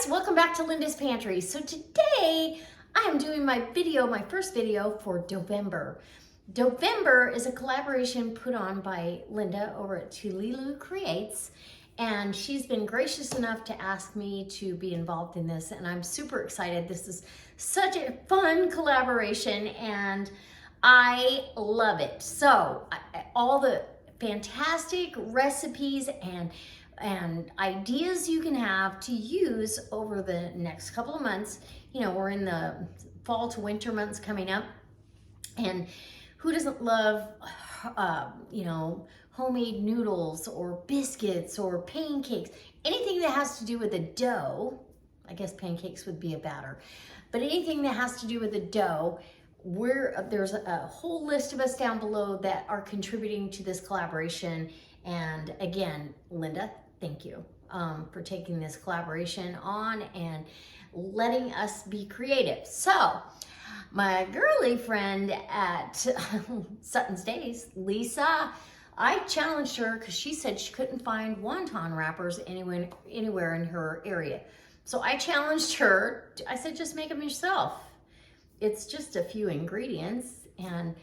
guys, welcome back to Linda's Pantry. So today I am doing my first video for Doughvember. Doughvember is a collaboration put on by Linda over at Tuliloo Creates, and she's been gracious enough to ask me to be involved in this, and I'm super excited. This is such a fun collaboration and I love it. So all the fantastic recipes and ideas you can have to use over the next couple of months. You know, we're in the fall to winter months coming up, and who doesn't love, you know, homemade noodles or biscuits or pancakes, anything that has to do with a dough. I guess pancakes would be a batter, but anything that has to do with a dough, there's a whole list of us down below that are contributing to this collaboration. And again, Linda, thank you for taking this collaboration on and letting us be creative. So my girly friend at Sutton's Days, Lisa, I challenged her because she said she couldn't find wonton wrappers anywhere in her area. So I challenged her. I said, just make them yourself. It's just a few ingredients. And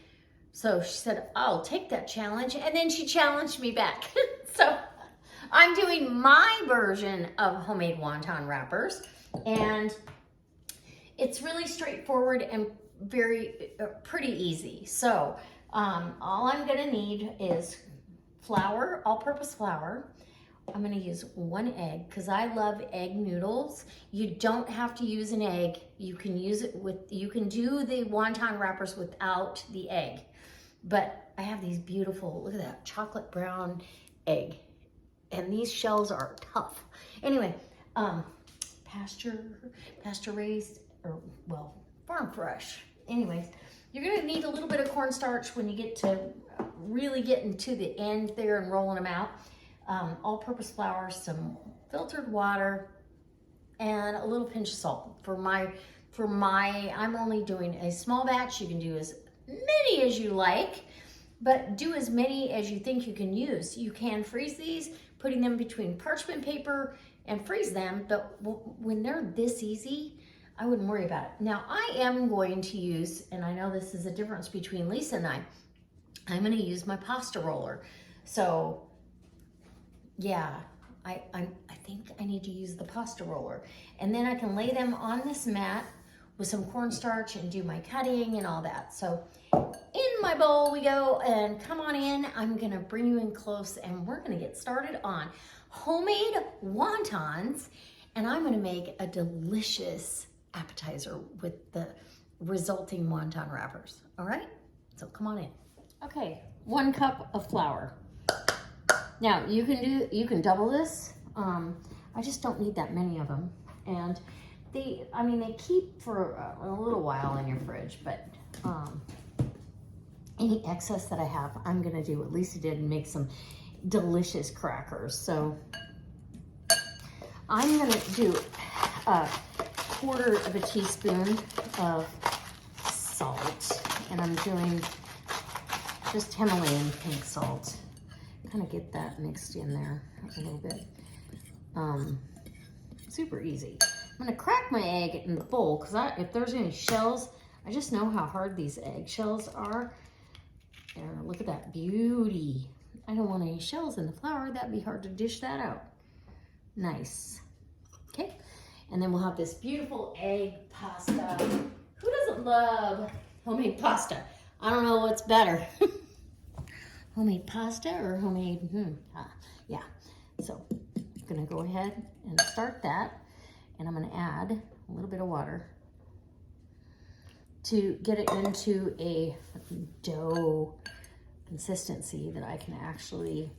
so she said, I'll take that challenge. And then she challenged me back. So I'm doing my version of homemade wonton wrappers. And it's really straightforward and pretty easy. So all I'm gonna need is flour, all-purpose flour. I'm gonna use 1 egg because I love egg noodles. You don't have to use an egg. You can use it you can do the wonton wrappers without the egg. But I have these beautiful, look at that, chocolate brown egg. And these shells are tough. Anyway, pasture raised, or well, farm fresh. Anyways, you're gonna need a little bit of cornstarch when you get to really getting to the end there and rolling them out. All-purpose flour, some filtered water, and a little pinch of salt. I'm only doing a small batch. You can do as many as you like, but do as many as you think you can use. You can freeze these, putting them between parchment paper and freeze them, but when they're this easy, I wouldn't worry about it. Now I am going to use, and I know this is a difference between Lisa and I'm gonna use my pasta roller. So yeah, I think I need to use the pasta roller. And then I can lay them on this mat with some cornstarch and do my cutting and all that. So in my bowl we go, and come on in. I'm gonna bring you in close and we're gonna get started on homemade wontons, and I'm gonna make a delicious appetizer with the resulting wonton wrappers. All right, so come on in. Okay, 1 cup of flour. Now you can double this. I just don't need that many of them, and they keep for a little while in your fridge, but any excess that I have, I'm gonna do what Lisa did and make some delicious crackers. So I'm gonna do a 1/4 teaspoon of salt, and I'm doing just Himalayan pink salt. Kind of get that mixed in there a little bit. Super easy. I'm gonna crack my egg in the bowl because if there's any shells, I just know how hard these egg shells are. There, look at that beauty. I don't want any shells in the flour. That'd be hard to dish that out. Nice. Okay, and then we'll have this beautiful egg pasta. Who doesn't love homemade pasta? I don't know what's better. Homemade pasta or homemade, yeah. So I'm gonna go ahead and start that, and I'm gonna add a little bit of water to get it into a dough consistency that I can actually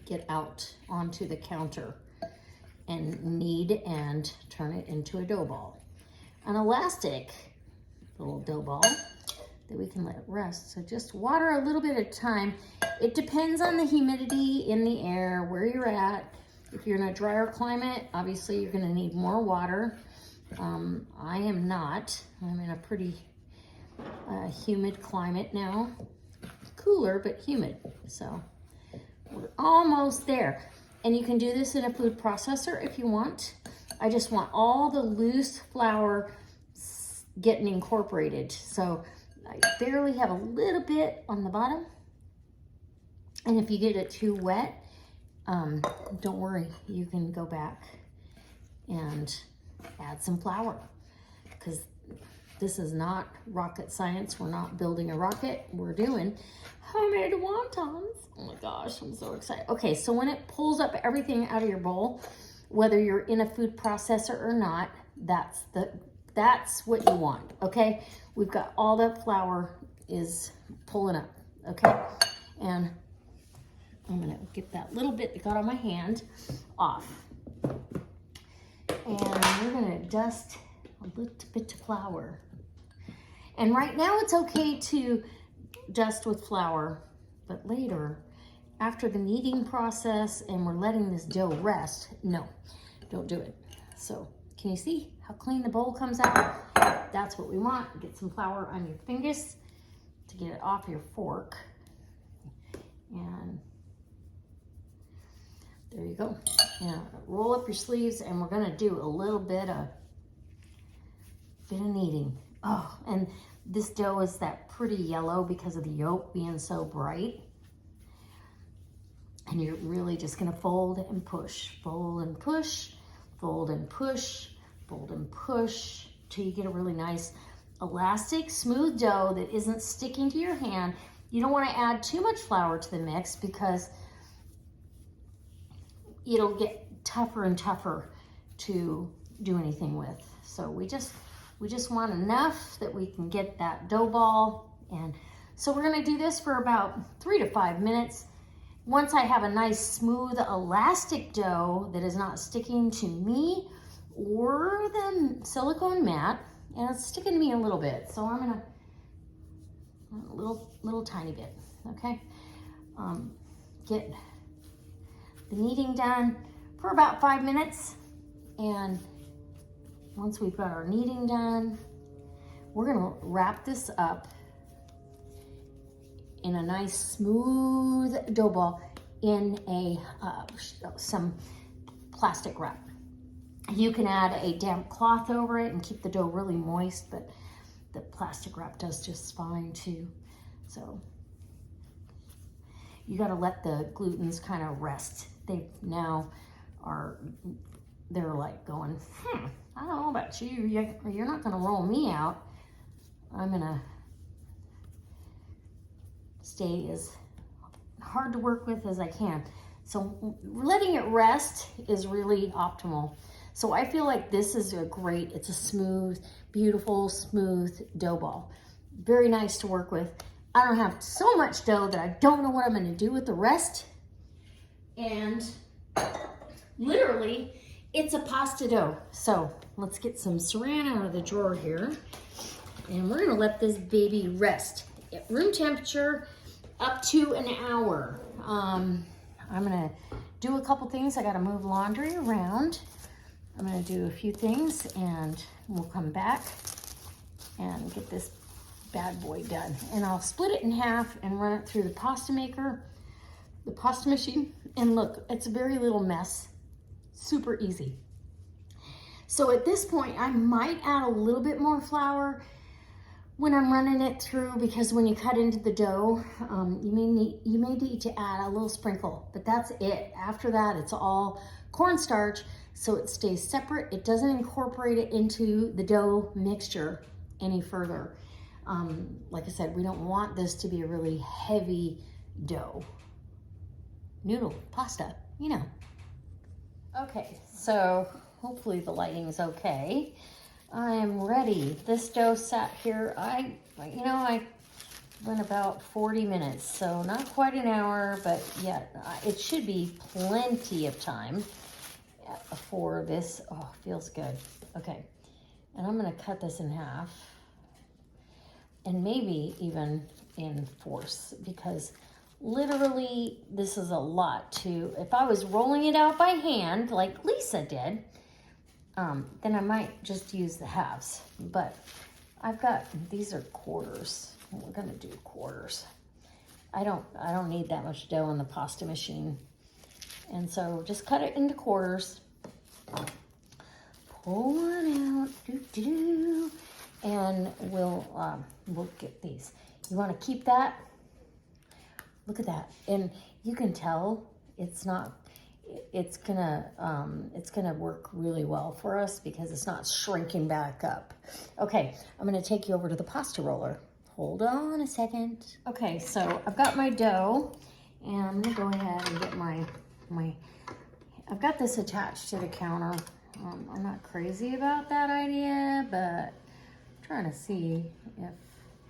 get out onto the counter and knead and turn it into a dough ball. An elastic little dough ball that we can let rest. So just water a little bit at a time. It depends on the humidity in the air, where you're at. If you're in a drier climate, obviously you're gonna need more water. I am not. I'm in a pretty humid climate now. Cooler, but humid. So we're almost there. And you can do this in a food processor if you want. I just want all the loose flour getting incorporated. So I barely have a little bit on the bottom. And if you get it too wet, don't worry, you can go back and add some flour, because this is not rocket science. We're not building a rocket. We're doing homemade wontons. Oh my gosh, I'm so excited. Okay, so when it pulls up everything out of your bowl, whether you're in a food processor or not, that's what you want, okay? We've got all that flour is pulling up, okay? And I'm gonna get that little bit that got on my hand off. And we're gonna dust a little bit of flour. And right now it's okay to dust with flour, but later, after the kneading process and we're letting this dough rest, no, don't do it. So can you see how clean the bowl comes out? That's what we want. Get some flour on your fingers to get it off your fork. And there you go. And roll up your sleeves, and we're gonna do a little bit of kneading. Oh, and this dough is that pretty yellow because of the yolk being so bright. And you're really just gonna fold and push, fold and push, fold and push, fold and push, till you get a really nice elastic, smooth dough that isn't sticking to your hand. You don't wanna add too much flour to the mix because it'll get tougher and tougher to do anything with. So we just want enough that we can get that dough ball. And so we're gonna do this for about 3 to 5 minutes. Once I have a nice smooth elastic dough that is not sticking to me or the silicone mat, and it's sticking to me a little bit, so I'm gonna, a little tiny bit, okay? Get the kneading done for about 5 minutes. And once we've got our kneading done, we're gonna wrap this up in a nice smooth dough ball in a some plastic wrap. You can add a damp cloth over it and keep the dough really moist, but the plastic wrap does just fine too. So you gotta let the glutens kind of rest. They now they're like going, I don't know about you, you're not gonna roll me out. I'm gonna stay as hard to work with as I can. So letting it rest is really optimal. So I feel like this is it's a smooth, beautiful, smooth dough ball. Very nice to work with. I don't have so much dough that I don't know what I'm gonna do with the rest. And literally, it's a pasta dough. So let's get some saran out of the drawer here. And we're gonna let this baby rest at room temperature up to an hour. I'm gonna do a couple things. I gotta move laundry around. I'm gonna do a few things and we'll come back and get this bad boy done. And I'll split it in half and run it through the pasta maker, the pasta machine. And look, it's a very little mess, super easy. So at this point, I might add a little bit more flour when I'm running it through, because when you cut into the dough, you may need to add a little sprinkle, but that's it. After that, it's all cornstarch, so it stays separate. It doesn't incorporate it into the dough mixture any further. Like I said, we don't want this to be a really heavy dough. Noodle, pasta, you know. Okay, so hopefully the lighting is okay. I am ready. This dough sat here, I went about 40 minutes, so not quite an hour, but yeah, it should be plenty of time for this. Oh, feels good. Okay, and I'm gonna cut this in half, and maybe even in fourths, because literally this is a lot to, if I was rolling it out by hand like Lisa did, then I might just use the halves. But I've got, these are quarters. We're gonna do quarters. I don't need that much dough in the pasta machine. And so just cut it into quarters. pull one out, and we'll get these. You want to keep that. Look at that, and you can tell it's not. It's gonna work really well for us because it's not shrinking back up. Okay, I'm gonna take you over to the pasta roller. Hold on a second. Okay, so I've got my dough, and I'm gonna go ahead and get my. I've got this attached to the counter. I'm not crazy about that idea, but I'm trying to see if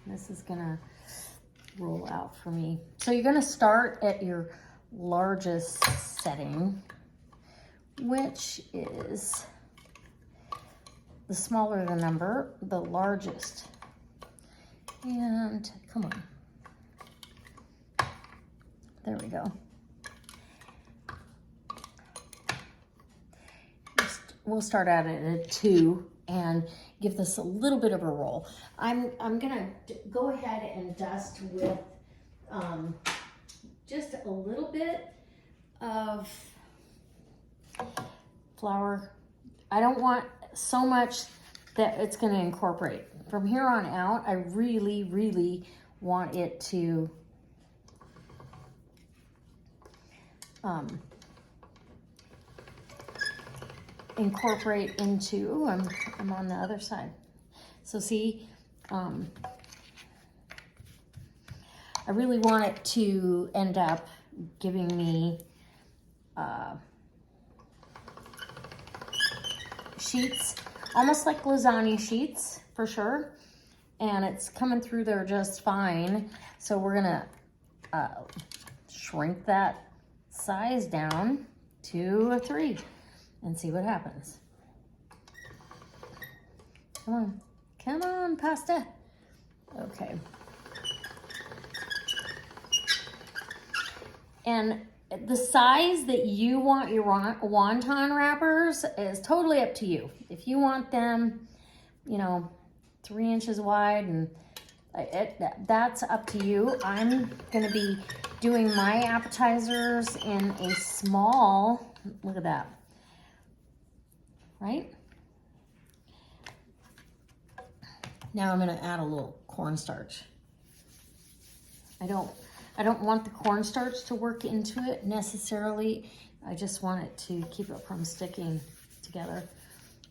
this is gonna roll out for me. So you're gonna start at your largest setting, which is the smaller the number, the largest. And come on. There we go. We'll start out at a 2 and give this a little bit of a roll. I'm gonna go ahead and dust with just a little bit of flour. I don't want so much that it's gonna incorporate. From here on out, I really, really want it to incorporate into, ooh, I'm on the other side. So see, I really want it to end up giving me sheets, almost like lasagna sheets for sure. And it's coming through there just fine. So we're gonna shrink that size down to a 3 and see what happens. Come on, pasta. Okay. And the size that you want your wonton wrappers is totally up to you. If you want them, 3 inches wide, and that's up to you. I'm gonna be doing my appetizers in a small, look at that, right? Now I'm gonna add a little cornstarch. I don't want the cornstarch to work into it necessarily. I just want it to keep it from sticking together.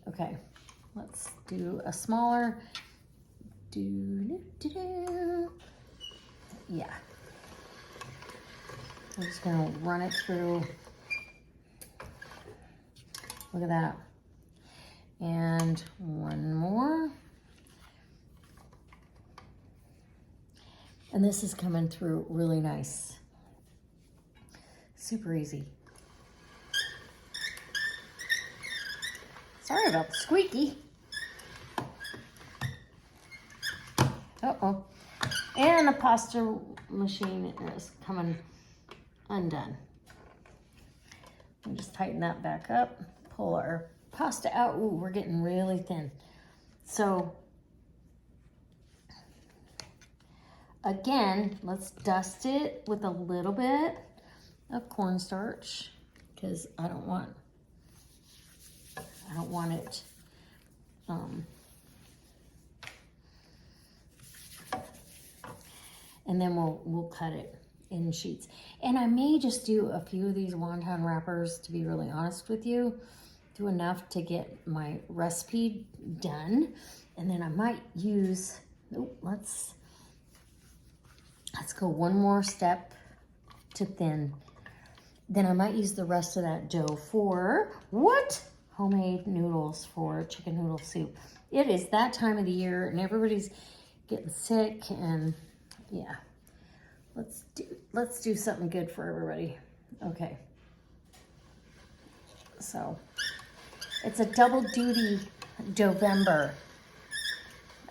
Okay, let's do a smaller. Yeah. I'm just gonna run it through. Look at that. And one more. And this is coming through really nice. Super easy. Sorry about the squeaky. Uh-oh. And the pasta machine is coming undone. We'll just tighten that back up. Pull our pasta out. Ooh, we're getting really thin. So, again, let's dust it with a little bit of cornstarch because I don't want it and then we'll cut it in sheets. And I may just do a few of these wonton wrappers, to be really honest with you, do enough to get my recipe done. And then I might use, let's go one more step to thin. Then I might use the rest of that dough for what? Homemade noodles for chicken noodle soup. It is that time of the year and everybody's getting sick, and yeah, let's do something good for everybody. Okay. So it's a double duty Doughvember.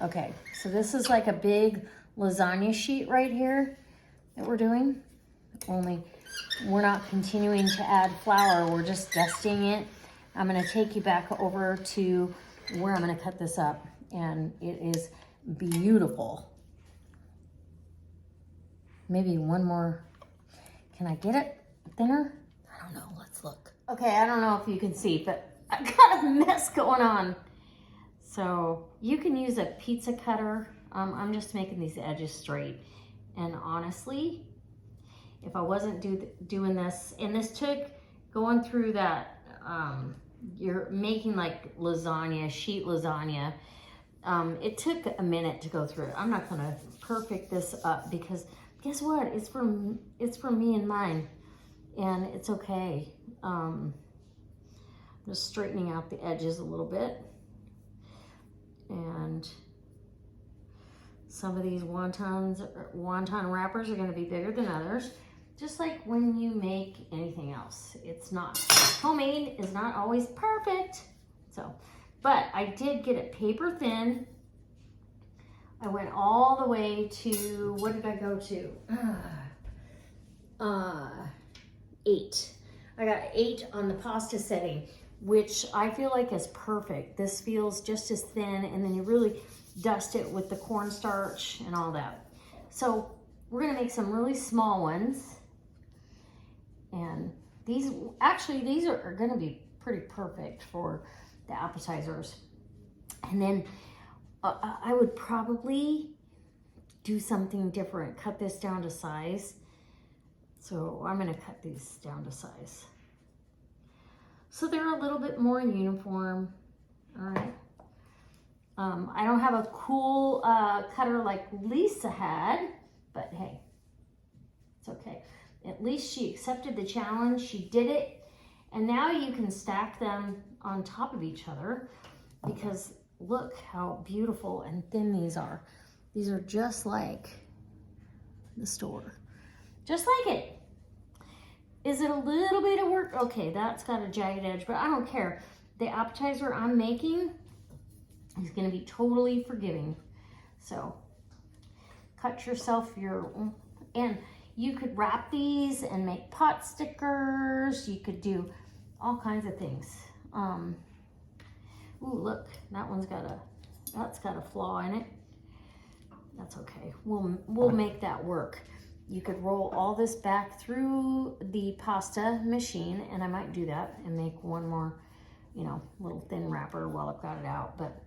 Okay, so this is like a big lasagna sheet right here that we're doing, only we're not continuing to add flour, we're just dusting it. I'm gonna take you back over to where I'm gonna cut this up, and it is beautiful. Maybe one more, can I get it thinner? I don't know, let's look. Okay, I don't know if you can see, but I got a mess going on. So you can use a pizza cutter. I'm just making these edges straight. And honestly, if I wasn't doing this, and this took going through that, you're making like lasagna, sheet lasagna. It took a minute to go through it. I'm not gonna perfect this up because guess what? It's for me and mine, and it's okay. I'm just straightening out the edges a little bit, and some of these wonton wrappers are going to be bigger than others, just like when you make anything else. It's not homemade is not always perfect. So, but I did get it paper thin. I went all the way to, what did I go to? 8. I got 8 on the pasta setting, which I feel like is perfect. This feels just as thin, and then you really dust it with the cornstarch and all that. So we're gonna make some really small ones. And these are gonna be pretty perfect for the appetizers. And then I would probably do something different. Cut this down to size. So I'm gonna cut these down to size. So they're a little bit more uniform, all right? I don't have a cool cutter like Lisa had, but hey, it's okay. At least she accepted the challenge, she did it, and now you can stack them on top of each other because look how beautiful and thin these are. These are just like the store, just like it. Is it a little bit of work? Okay, that's got a jagged edge, but I don't care. The appetizer I'm making is gonna be totally forgiving. So cut yourself and you could wrap these and make pot stickers. You could do all kinds of things. Ooh, look, that's got a flaw in it. That's okay, we'll make that work. You could roll all this back through the pasta machine, and I might do that and make one more, you know, little thin wrapper while I've got it out. But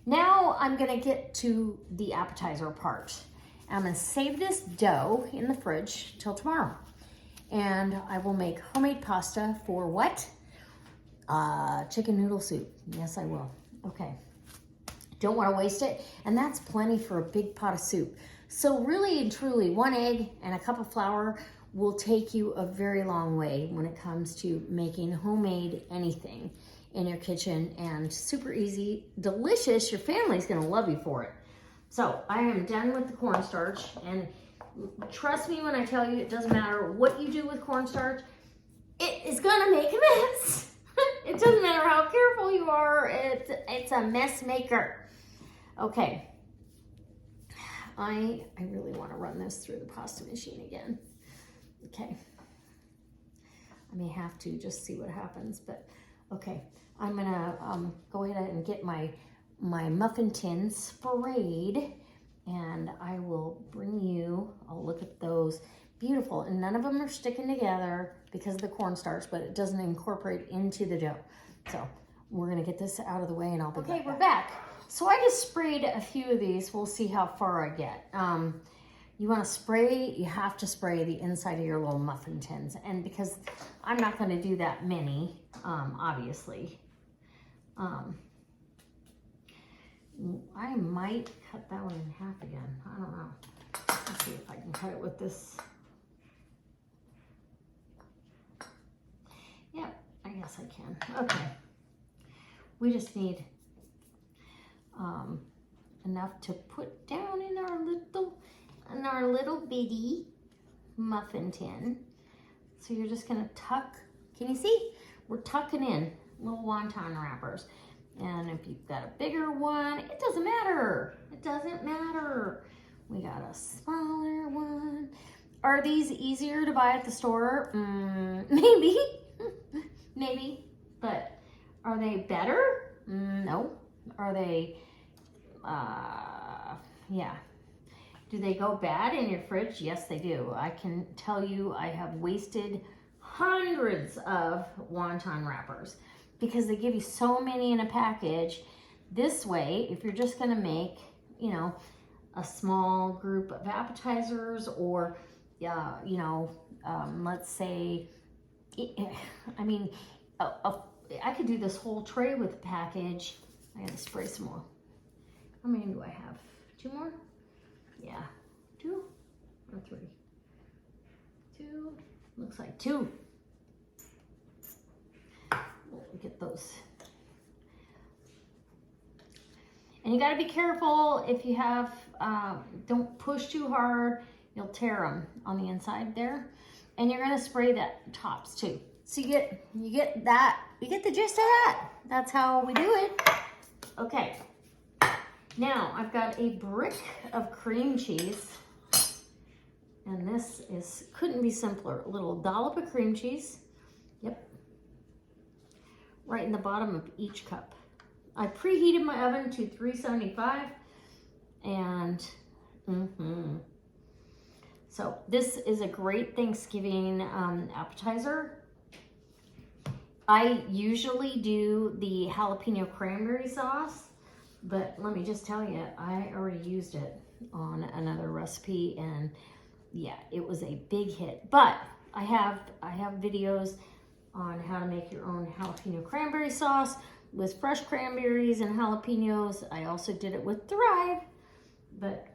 now I'm gonna get to the appetizer part. I'm gonna save this dough in the fridge till tomorrow. And I will make homemade pasta for what? Chicken noodle soup. Yes, I will. Okay. Don't wanna waste it. And that's plenty for a big pot of soup. So really and truly, 1 egg and a cup of flour will take you a very long way when it comes to making homemade anything in your kitchen, and super easy, delicious. Your family's gonna love you for it. So I am done with the cornstarch, and trust me when I tell you, it doesn't matter what you do with cornstarch, it is gonna make a mess. It doesn't matter how careful you are, it's a mess maker. Okay. I really want to run this through the pasta machine again. Okay. I may have to just see what happens, but okay. I'm gonna go ahead and get my muffin tin sprayed, and I will bring you, I'll look at those. Beautiful, and none of them are sticking together because of the cornstarch, but it doesn't incorporate into the dough. So we're gonna get this out of the way, and I'll be back. Okay, we're back. So I just sprayed a few of these. We'll see how far I get. You want to spray, you have to spray the inside of your little muffin tins. And because I'm not going to do that many, obviously, I might cut that one in half again. I don't know. Let's see if I can cut it with this. Yep, I guess I can. Okay. We just need enough to put down in our little bitty muffin tin. So you're just gonna tuck, can you see? We're tucking in little wonton wrappers. And if you've got a bigger one, it doesn't matter. It doesn't matter. We got a smaller one. Are these easier to buy at the store? Maybe, maybe, but are they better? No. Are they, yeah. Do they go bad in your fridge? Yes, they do. I can tell you I have wasted hundreds of wonton wrappers. because they give you so many in a package. This way, if you're just gonna make, you know, a small group of appetizers, or, you know, let's say, I mean, I could do this whole tray with a package. I gotta spray some more. How many do I have? 2 more? Yeah, 2 or 3? 2, looks like 2. We'll get those. And you gotta be careful if you have, don't push too hard, you'll tear them on the inside there. And you're gonna spray the tops too. So you get that, you get the gist of that. That's how we do it. Okay, now I've got a brick of cream cheese. And this couldn't be simpler. A little dollop of cream cheese. Yep. Right in the bottom of each cup. I preheated my oven to 375, and so this is a great Thanksgiving appetizer. I usually do the jalapeno cranberry sauce, but let me just tell you, I already used it on another recipe, and yeah, it was a big hit. But I have videos on how to make your own jalapeno cranberry sauce with fresh cranberries and jalapenos. I also did it with Thrive, but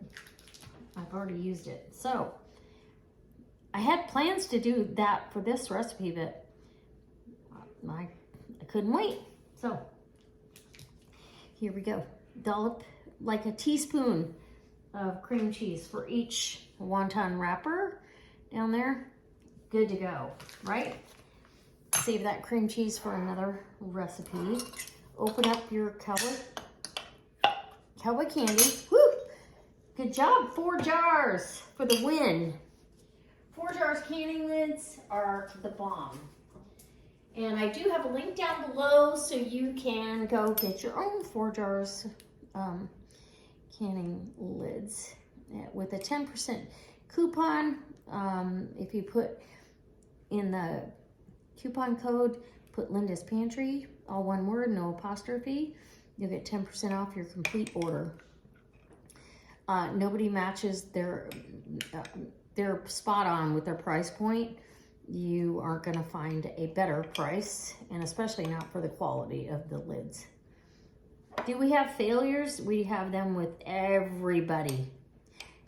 I've already used it. So I had plans to do that for this recipe, but I couldn't wait. So here we go. Dollop, like a teaspoon of cream cheese for each wonton wrapper down there. Good to go, right? Save that cream cheese for another recipe. Open up your cowboy candy. Woo! Good job, 4 jars for the win. 4 jars canning lids are the bomb. And I do have a link down below so you can go get your own 4 jars canning lids with a 10% coupon. If you put in the coupon code, put Linda's Pantry, all one word, no apostrophe, you'll get 10% off your complete order. Nobody matches their spot on with their price point. You aren't gonna find a better price, and especially not for the quality of the lids. Do we have failures? We have them with everybody.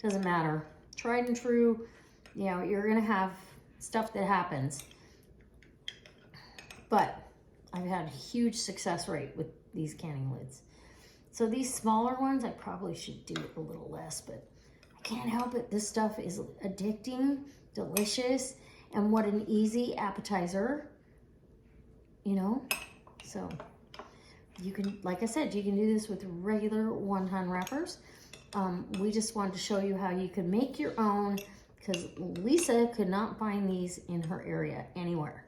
Doesn't matter. Tried and true, you know, you're gonna have stuff that happens. But I've had a huge success rate with these canning lids. So these smaller ones, I probably should do a little less, but I can't help it. This stuff is addicting, delicious, and what an easy appetizer, you know? So you can, like I said, you can do this with regular wonton wrappers. We just wanted to show you how you could make your own, because Lisa could not find these in her area anywhere.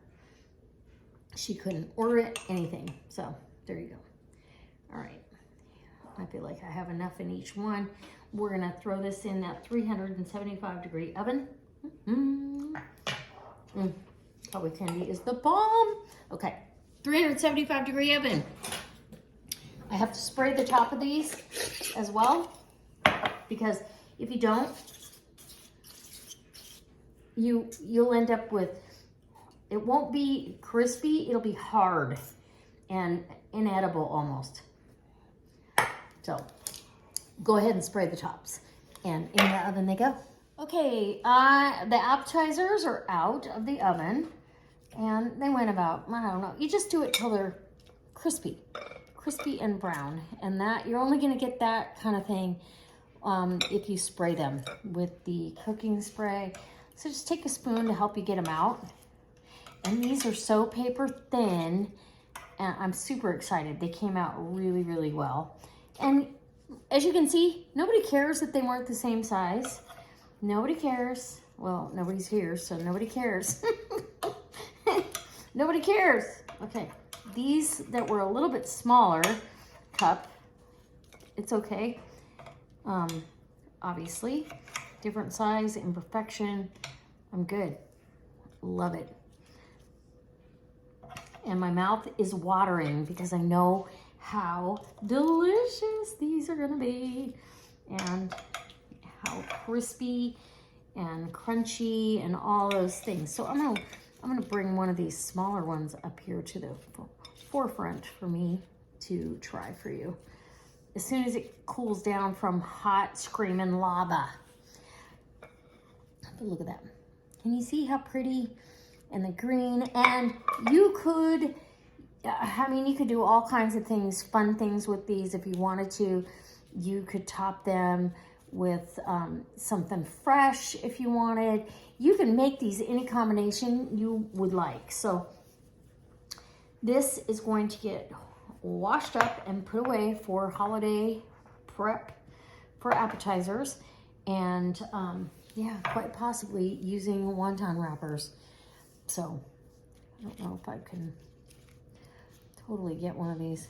She couldn't order it, anything. So there you go. All right. I feel like I have enough in each one. We're gonna throw this in that 375-degree oven. Cowboy candy is the bomb. Okay, 375-degree oven. I have to spray the top of these as well, because if you don't, you'll end up with, it won't be crispy, it'll be hard and inedible almost. So go ahead and spray the tops, and in the oven they go. Okay, the appetizers are out of the oven, and they went about, I don't know, you just do it till they're crispy and brown, and that you're only gonna get that kind of thing if you spray them with the cooking spray. So just take a spoon to help you get them out. And these are so paper thin, and I'm super excited. They came out really, really well. And as you can see, nobody cares that they weren't the same size. Nobody cares. Well, nobody's here, so nobody cares. Nobody cares. Okay, these that were a little bit smaller cup, it's okay. Obviously, different size, imperfection. I'm good. Love it. and my mouth is watering because I know how delicious these are gonna be and how crispy and crunchy and all those things. So I'm gonna bring one of these smaller ones up here to the forefront for me to try for you. As soon as it cools down from hot screaming lava. But look at that. Can you see how pretty? And the green, and you could, I mean, you could do all kinds of things, fun things with these if you wanted to. You could top them with something fresh if you wanted. You can make these any combination you would like. So this is going to get washed up and put away for holiday prep for appetizers, and yeah, quite possibly using wonton wrappers. So I don't know if I can totally get one of these.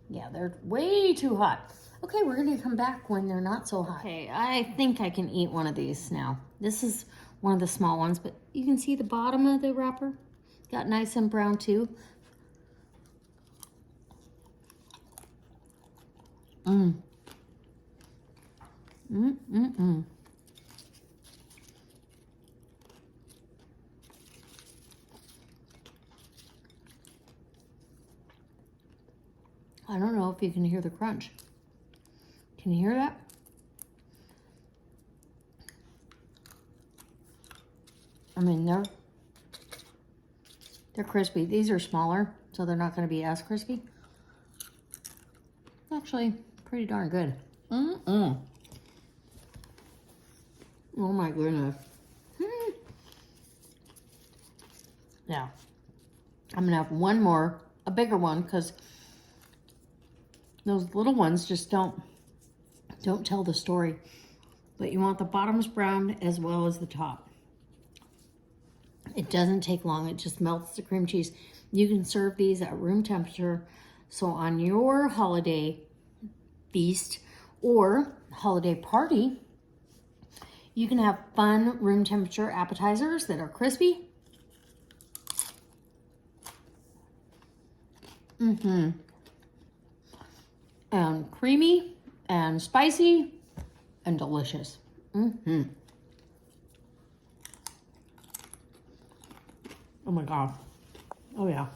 Yeah, they're way too hot. Okay, we're gonna come back when they're not so hot. Okay, I think I can eat one of these now. This is one of the small ones, but you can see the bottom of the wrapper. Got nice and brown too. I don't know if you can hear the crunch. Can you hear that? I mean, they're crispy. These are smaller, so they're not going to be as crispy. Actually, pretty darn good. Oh my goodness. Yeah. I'm going to have one more, a bigger one, because those little ones just don't tell the story. But you want the bottoms brown as well as the top. It doesn't take long. It just melts the cream cheese. You can serve these at room temperature. So on your holiday feast or holiday party, you can have fun room temperature appetizers that are crispy. And creamy and spicy and delicious. Oh my God. Oh yeah.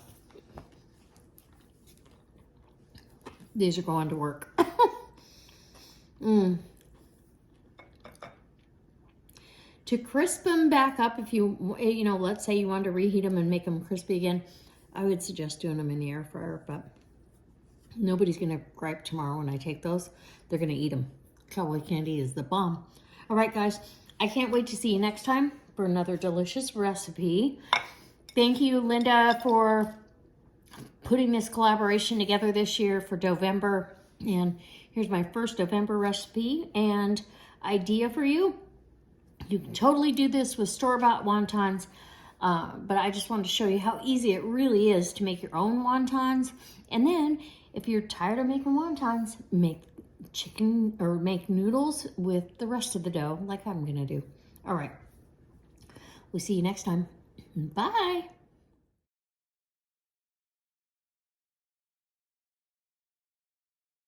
These are going to work. To crisp them back up, if you know, let's say you wanted to reheat them and make them crispy again, I would suggest doing them in the air fryer, but nobody's gonna gripe tomorrow when I take those. They're gonna eat them. Cowboy candy is the bomb. All right, guys, I can't wait to see you next time for another delicious recipe. Thank you, Linda, for putting this collaboration together this year for Doughvember. And here's my first Doughvember recipe and idea for you. You can totally do this with store-bought wontons, but I just wanted to show you how easy it really is to make your own wontons. And then, if you're tired of making wontons, make chicken or make noodles with the rest of the dough like I'm gonna do. All right, we'll see you next time. Bye.